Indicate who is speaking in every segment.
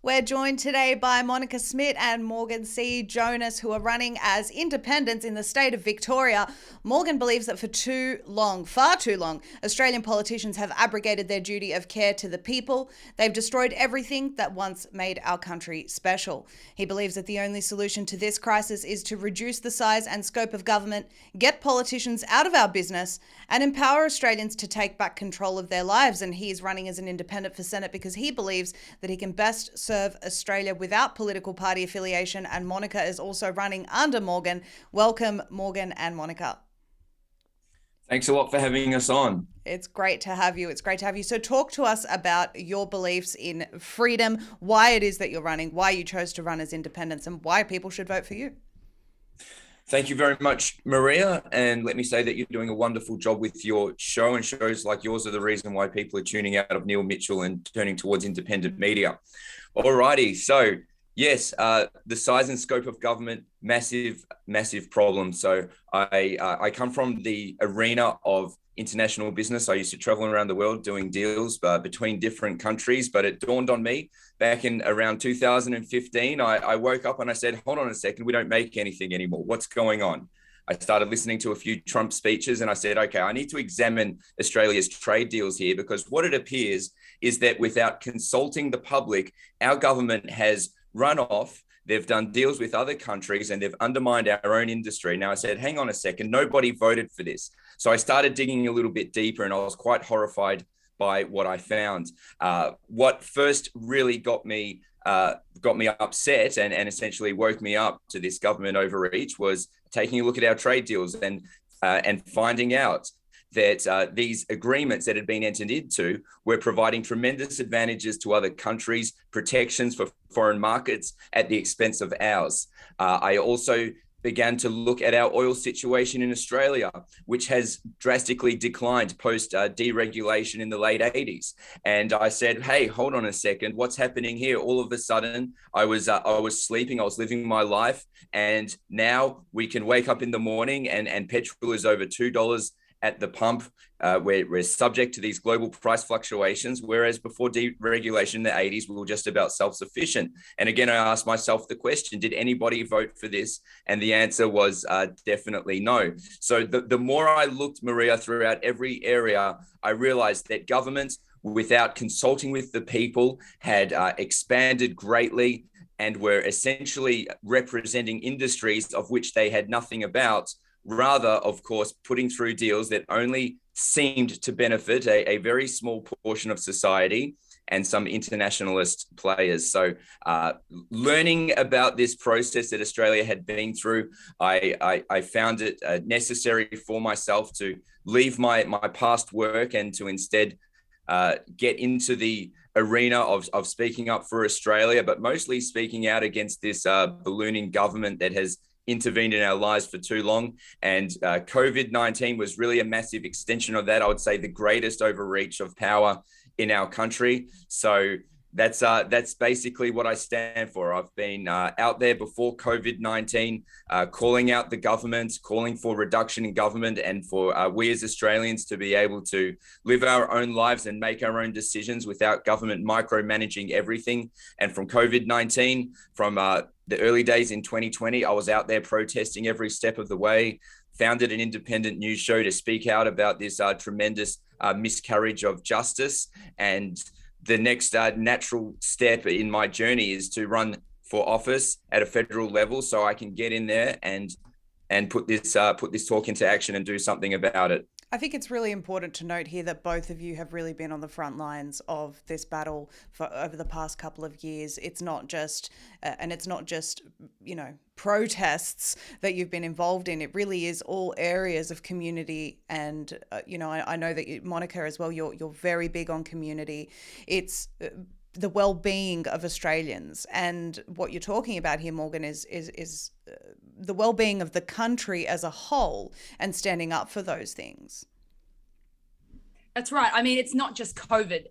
Speaker 1: We're joined today by Monica Smith and Morgan C. Jonas, who are running as independents in the state of Victoria. Morgan believes that for too long, far too long, Australian politicians have abrogated their duty of care to the people. They've destroyed everything that once made our country special. He believes that the only solution to this crisis is to reduce the size and scope of government, get politicians out of our business, and empower Australians to take back control of their lives. And he is running as an independent for Senate because he believes that he can best serve Australia without political party affiliation. And Monica is also running under Morgan. Welcome, Morgan and Monica.
Speaker 2: Thanks a lot for having us on.
Speaker 1: It's great to have you. It's great to have you. So talk to us about your beliefs in freedom, why it is that you're running, why you chose to run as independents, and why people should vote for you.
Speaker 2: Thank you very much, Maria. And let me say that you're doing a wonderful job with your show, and shows like yours are the reason why people are tuning out of Neil Mitchell and turning towards independent media. Alrighty, so yes, the size and scope of government, massive problem. So I come from the arena of international business. I used to travel around the world doing deals between different countries, but it dawned on me back in around 2015, I woke up and I said, hold on a second, we don't make anything anymore. What's going on? I started listening to a few Trump speeches and I said, okay, I need to examine Australia's trade deals here, because what it appears is that without consulting the public, our government has run off. They've done deals with other countries and they've undermined our own industry. Now I said, hang on a second, nobody voted for this. So I started digging a little bit deeper and I was quite horrified by what I found. What first really got me upset and essentially woke me up to this government overreach was taking a look at our trade deals and finding out that these agreements that had been entered into were providing tremendous advantages to other countries, protections for foreign markets at the expense of ours. I also began to look at our oil situation in Australia, which has drastically declined post deregulation in the late 80s. And I said, hey, hold on a second, what's happening here? All of a sudden, I was sleeping, I was living my life, and now we can wake up in the morning and petrol is over $2 at the pump. We're subject to these global price fluctuations, whereas before deregulation in the 80s, we were just about self-sufficient. And again, I asked myself the question, did anybody vote for this? And the answer was definitely no. So the more I looked, Maria, throughout every area, I realized that governments, without consulting with the people, had expanded greatly and were essentially representing industries of which they had nothing about, rather, of course, putting through deals that only seemed to benefit a very small portion of society and some internationalist players. So learning about this process that Australia had been through, I found it necessary for myself to leave my past work and to instead get into the arena of speaking up for Australia, but mostly speaking out against this ballooning government that has intervened in our lives for too long. And COVID-19 was really a massive extension of that. I would say the greatest overreach of power in our country. So that's basically what I stand for. I've been out there before COVID-19, calling out the government, calling for reduction in government, and for we as Australians to be able to live our own lives and make our own decisions without government micromanaging everything. And from COVID-19, from the early days in 2020, I was out there protesting every step of the way, founded an independent news show to speak out about this tremendous miscarriage of justice. And the next natural step in my journey is to run for office at a federal level so I can get in there and put this talk into action and do something about it.
Speaker 1: I think it's really important to note here that both of you have really been on the front lines of this battle for over the past couple of years. It's not just, protests that you've been involved in. It really is all areas of community. And, I know that Monica as well, you're very big on community. It's the well-being of Australians. And what you're talking about here, Morgan, is the well-being of the country as a whole and standing up for those things.
Speaker 3: That's right. I mean, it's not just COVID.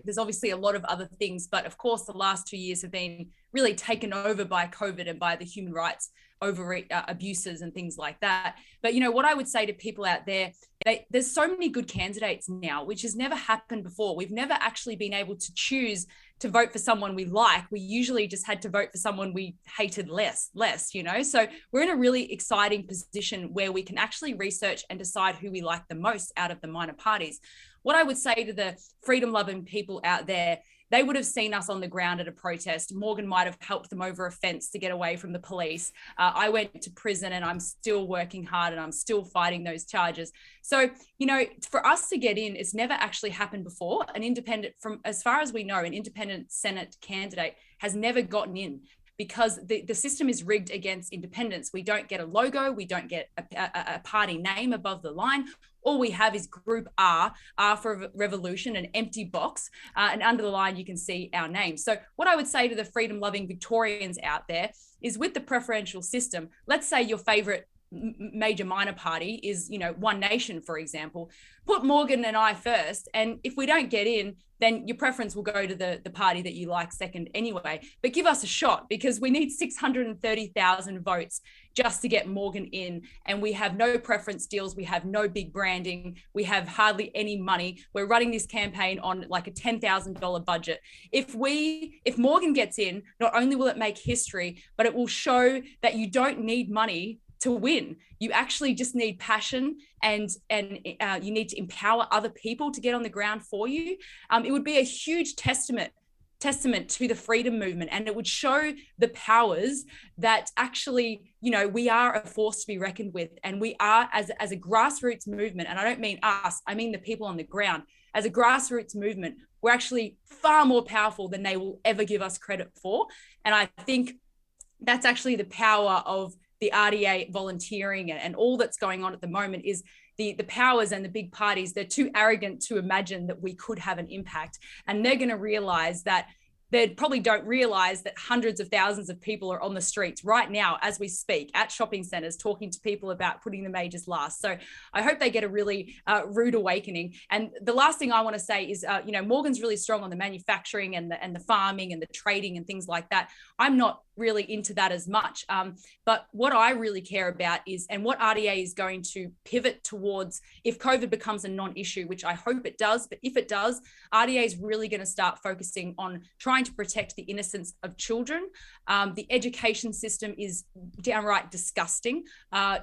Speaker 3: There's obviously a lot of other things, but of course, the last 2 years have been really taken over by COVID and by the human rights abuses and things like that. But, what I would say to people out there, there's so many good candidates now, which has never happened before. We've never actually been able to choose to vote for someone we like. We usually just had to vote for someone we hated less, you know? So we're in a really exciting position where we can actually research and decide who we like the most out of the minor parties. What I would say to the freedom-loving people out there, they would have seen us on the ground at a protest. Morgan might have helped them over a fence to get away from the police. I went to prison and I'm still working hard and I'm still fighting those charges. So, you know, for us to get in, it's never actually happened before. An independent, from as far as we know, an independent Senate candidate has never gotten in, because the system is rigged against independence. We don't get a logo, we don't get a party name above the line. All we have is Group R for Revolution, an empty box, and under the line you can see our name. So what I would say to the freedom-loving Victorians out there is, with the preferential system, let's say your favorite major minor party is, you know, One Nation, for example. Put Morgan and I first, and if we don't get in, then your preference will go to the party that you like second anyway. But give us a shot, because we need 630,000 votes just to get Morgan in, and we have no preference deals, we have no big branding, we have hardly any money. We're running this campaign on like a $10,000 budget. If Morgan gets in, not only will it make history, but it will show that you don't need money to win. You actually just need passion, and you need to empower other people to get on the ground for you. It would be a huge testament to the freedom movement, and it would show the powers that actually, you know, we are a force to be reckoned with, and we are, as a grassroots movement, and I don't mean us, I mean the people on the ground. As a grassroots movement, we're actually far more powerful than they will ever give us credit for. And I think that's actually the power of the RDA volunteering and all that's going on at the moment. Is the powers and the big parties, they're too arrogant to imagine that we could have an impact. And they're going to realize that they probably don't realize that hundreds of thousands of people are on the streets right now as we speak, at shopping centers, talking to people about putting the majors last. So I hope they get a really rude awakening. And the last thing I want to say is, you know, Morgan's really strong on the manufacturing and the farming and the trading and things like that. I'm not really into that as much. But what I really care about is, and what RDA is going to pivot towards if COVID becomes a non-issue, which I hope it does, but if it does, RDA is really going to start focusing on trying to protect the innocence of children. The education system is downright disgusting.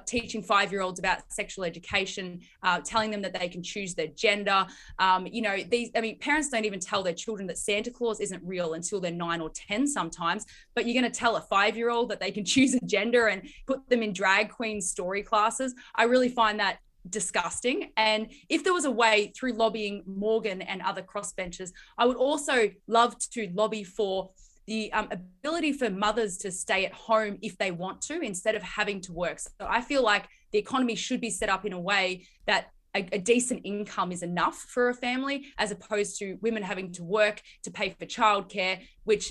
Speaker 3: Teaching 5-year-olds about sexual education, telling them that they can choose their gender. You know, parents don't even tell their children that Santa Claus isn't real until they're 9 or 10 sometimes, but you're going to tell a 5-year-old that they can choose a gender and put them in drag queen story classes. I really find that disgusting. And if there was a way through lobbying Morgan and other crossbenchers, I would also love to lobby for the ability for mothers to stay at home if they want to, instead of having to work. So I feel like the economy should be set up in a way that a decent income is enough for a family, as opposed to women having to work to pay for childcare,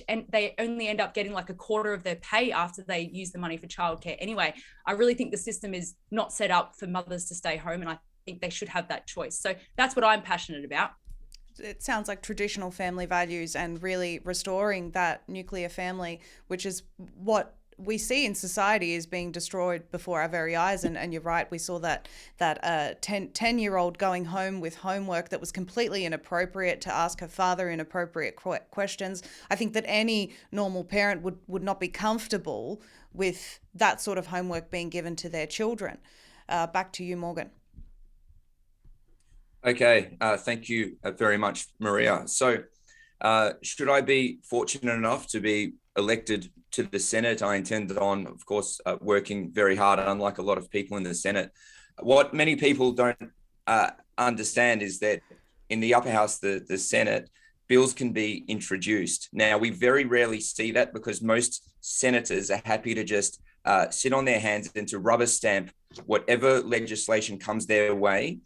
Speaker 3: and they only end up getting like a quarter of their pay after they use the money for childcare anyway. I really think the system is not set up for mothers to stay home, and I think they should have that choice. So that's what I'm passionate about.
Speaker 1: It sounds like traditional family values and really restoring that nuclear family, which is what we see in society is being destroyed before our very eyes. And you're right, we saw that 10-year-old going home with homework that was completely inappropriate, to ask her father inappropriate questions. I think that any normal parent would not be comfortable with that sort of homework being given to their children. Back to you, Morgan.
Speaker 2: Okay, thank you very much, Maria. So should I be fortunate enough to be elected to the Senate, I intend on, of course, working very hard, unlike a lot of people in the Senate. What many people don't understand is that in the upper house, the Senate, bills can be introduced. Now, we very rarely see that, because most senators are happy to just sit on their hands and to rubber stamp whatever legislation comes their way,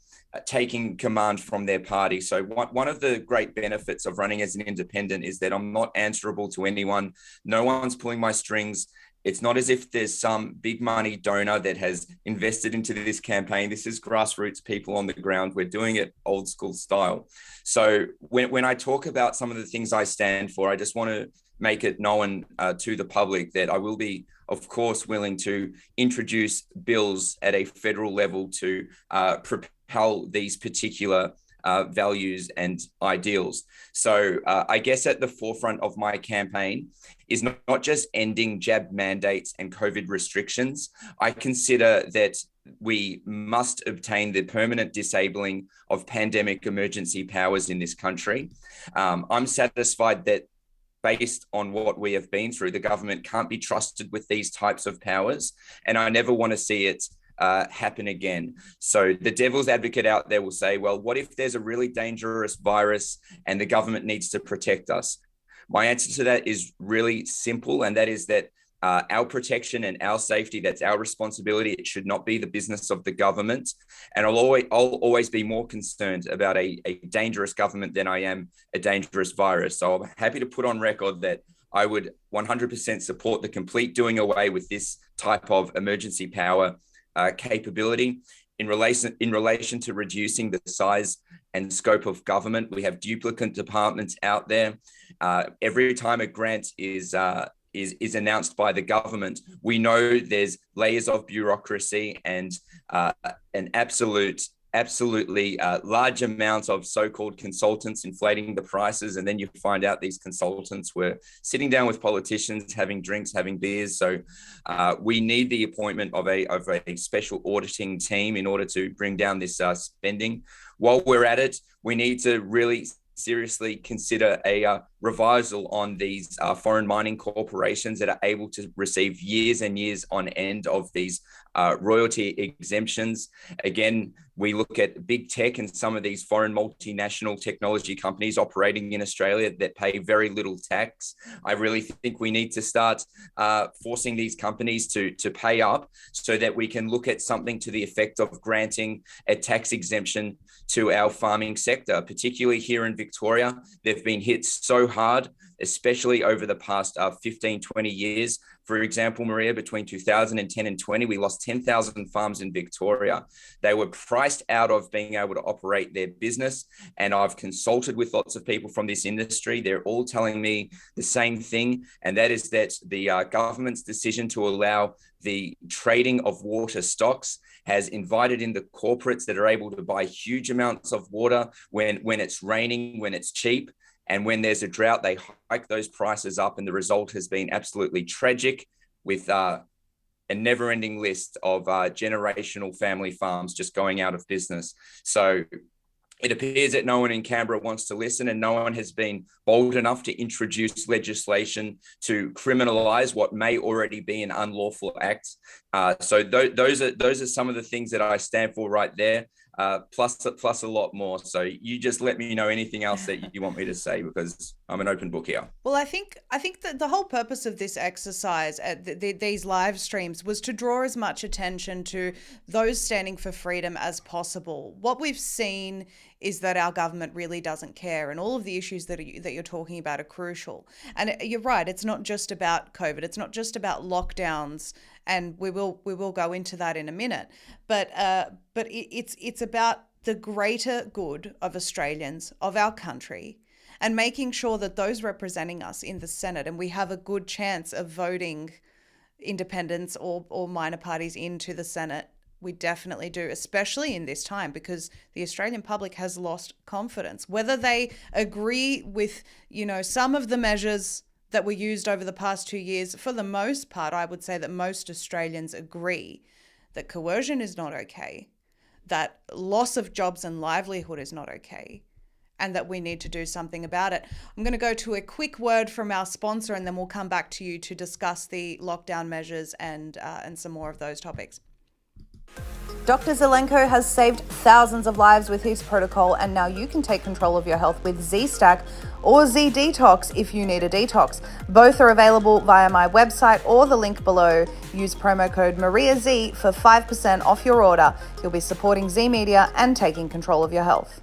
Speaker 2: taking command from their party. So one of the great benefits of running as an independent is that I'm not answerable to anyone. No one's pulling my strings. It's not as if there's some big money donor that has invested into this campaign. This is grassroots people on the ground. We're doing it old school style. So when I talk about some of the things I stand for, I just want to make it known to the public that I will be, of course, willing to introduce bills at a federal level to propel these particular values and ideals. So I guess at the forefront of my campaign is not just ending jab mandates and COVID restrictions. I consider that we must obtain the permanent disabling of pandemic emergency powers in this country. I'm satisfied that based on what we have been through, the government can't be trusted with these types of powers. And I never want to see it happen again. So the devil's advocate out there will say, well, what if there's a really dangerous virus and the government needs to protect us? My answer to that is really simple, and that is that our protection and our safety, that's our responsibility. It should not be the business of the government. And I'll always be more concerned about a dangerous government than I am a dangerous virus. So I'm happy to put on record that I would 100% support the complete doing away with this type of emergency power capability. In relation to reducing the size and scope of government, we have duplicate departments out there. Every time a grant is announced by the government, we know there's layers of bureaucracy and an absolutely large amounts of so-called consultants inflating the prices. And then you find out these consultants were sitting down with politicians, having drinks, having beers. So we need the appointment of a special auditing team in order to bring down this spending. While we're at it, we need to really seriously consider a revisal on these foreign mining corporations that are able to receive years and years on end of these royalty exemptions. Again, we look at big tech and some of these foreign multinational technology companies operating in Australia that pay very little tax. I really think we need to start forcing these companies to pay up so that we can look at something to the effect of granting a tax exemption to our farming sector, particularly here in Victoria. They've been hit so hard, especially over the past 15, 20 years. For example, Maria, between 2010 and 20, we lost 10,000 farms in Victoria. They were priced out of being able to operate their business. And I've consulted with lots of people from this industry. They're all telling me the same thing. And that is that the government's decision to allow the trading of water stocks has invited in the corporates that are able to buy huge amounts of water when it's raining, when it's cheap. And when there's a drought, they hike those prices up. And the result has been absolutely tragic, with a never-ending list of generational family farms just going out of business. So it appears that no one in Canberra wants to listen, and no one has been bold enough to introduce legislation to criminalise what may already be an unlawful act. So those are some of the things that I stand for right there. Plus a lot more. So you just let me know anything else that you want me to say, because I'm an open book here.
Speaker 1: Well, I think that the whole purpose of this exercise at these live streams was to draw as much attention to those standing for freedom as possible. What we've seen is that our government really doesn't care, and all of the issues that you're talking about are crucial. And you're right, it's not just about COVID, it's not just about lockdowns, and we will go into that in a minute. But it's about the greater good of Australians, of our country, and making sure that those representing us in the Senate, and we have a good chance of voting independents or minor parties into the Senate. We definitely do, especially in this time, because the Australian public has lost confidence. Whether they agree with, some of the measures that were used over the past 2 years, for the most part, I would say that most Australians agree that coercion is not okay, that loss of jobs and livelihood is not okay, and that we need to do something about it. I'm going to go to a quick word from our sponsor, and then we'll come back to you to discuss the lockdown measures and some more of those topics. Dr. Zelenko has saved thousands of lives with his protocol, and now you can take control of your health with Z-Stack or Z-Detox if you need a detox. Both are available via my website or the link below. Use promo code Maria Zee for 5% off your order. You'll be supporting Z Media and taking control of your health.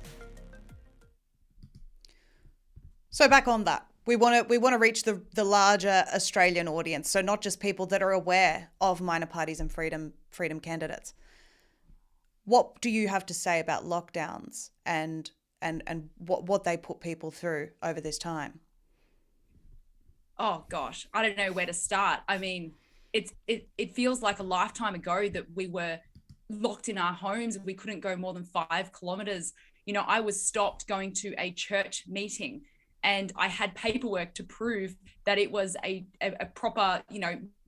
Speaker 1: So back on that. We want to reach the larger Australian audience, so not just people that are aware of minor parties and freedom candidates. What do you have to say about lockdowns and what they put people through over this time?
Speaker 3: Oh gosh, I don't know where to start. I mean, it feels like a lifetime ago that we were locked in our homes. We couldn't go more than 5 kilometers I was stopped going to a church meeting, and I had paperwork to prove that it was a proper,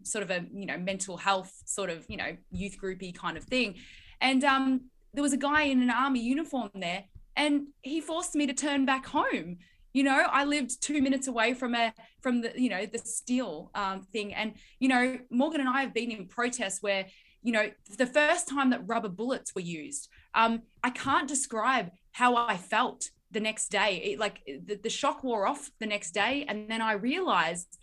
Speaker 3: sort of a, mental health sort of, youth groupy kind of thing. And there was a guy in an army uniform there, and he forced me to turn back home. I lived 2 minutes away from the, the steel thing. And, Morgan and I have been in protests where, the first time that rubber bullets were used, I can't describe how I felt the next day. The shock wore off the next day. And then I realized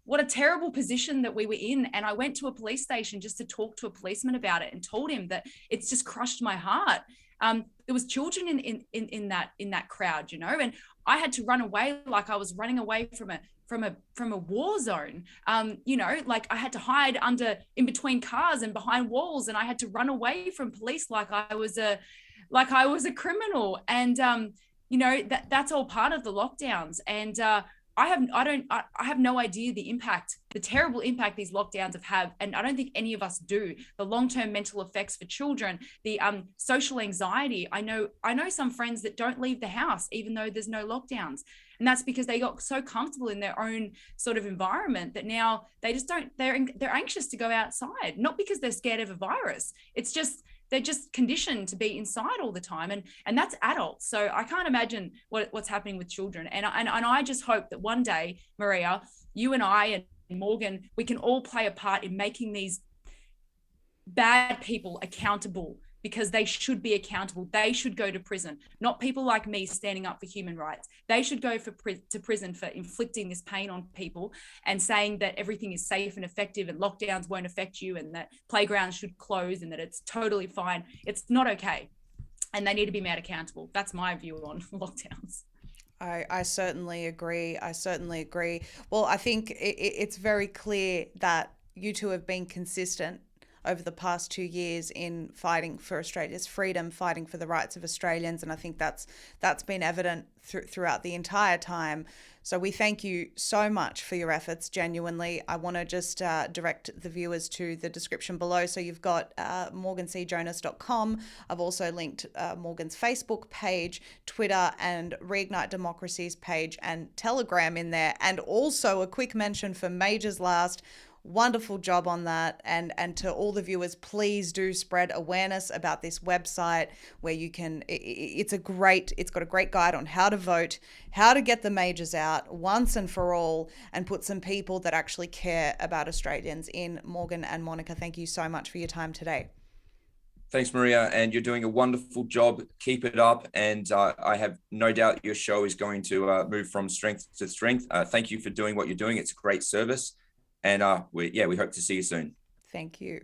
Speaker 3: what a terrible position that we were in. And I went to a police station just to talk to a policeman about it, and told him that it's just crushed my heart. There was children in that crowd, and I had to run away like I was running away from a war zone. I had to hide in between cars and behind walls, and I had to run away from police like I was a criminal. And that's all part of the lockdowns. And I have no idea the terrible impact these lockdowns have had, and I don't think any of us do. The long-term mental effects for children, the social anxiety. I know some friends that don't leave the house even though there's no lockdowns, and that's because they got so comfortable in their own sort of environment that now they just don't. They're anxious to go outside, not because they're scared of a virus. It's just they're just conditioned to be inside all the time, and that's adults. So I can't imagine what's happening with children. And I just hope that one day, Maria, you and I and Morgan, we can all play a part in making these bad people accountable, because they should be accountable. They should go to prison, not people like me standing up for human rights. They should go to prison for inflicting this pain on people and saying that everything is safe and effective and lockdowns won't affect you, and that playgrounds should close and that it's totally fine. It's not okay. And they need to be made accountable. That's my view on lockdowns.
Speaker 1: I certainly agree. Well, I think it's very clear that you two have been consistent over the past 2 years in fighting for Australia's freedom, fighting for the rights of Australians. And I think that's been evident throughout the entire time. So we thank you so much for your efforts, genuinely. I want to just direct the viewers to the description below. So you've got morgancejonas.com. I've also linked Morgan's Facebook page, Twitter, and Reignite Democracy's page and Telegram in there. And also a quick mention for Major's Last. Wonderful job on that. And to all the viewers, please do spread awareness about this website where you can, it's got a great guide on how to vote, how to get the majors out once and for all, and put some people that actually care about Australians in. Morgan and Monica, thank you so much for your time today.
Speaker 2: Thanks, Maria. And you're doing a wonderful job. Keep it up. And I have no doubt your show is going to move from strength to strength. Thank you for doing what you're doing. It's a great service. And we hope to see you soon.
Speaker 1: Thank you.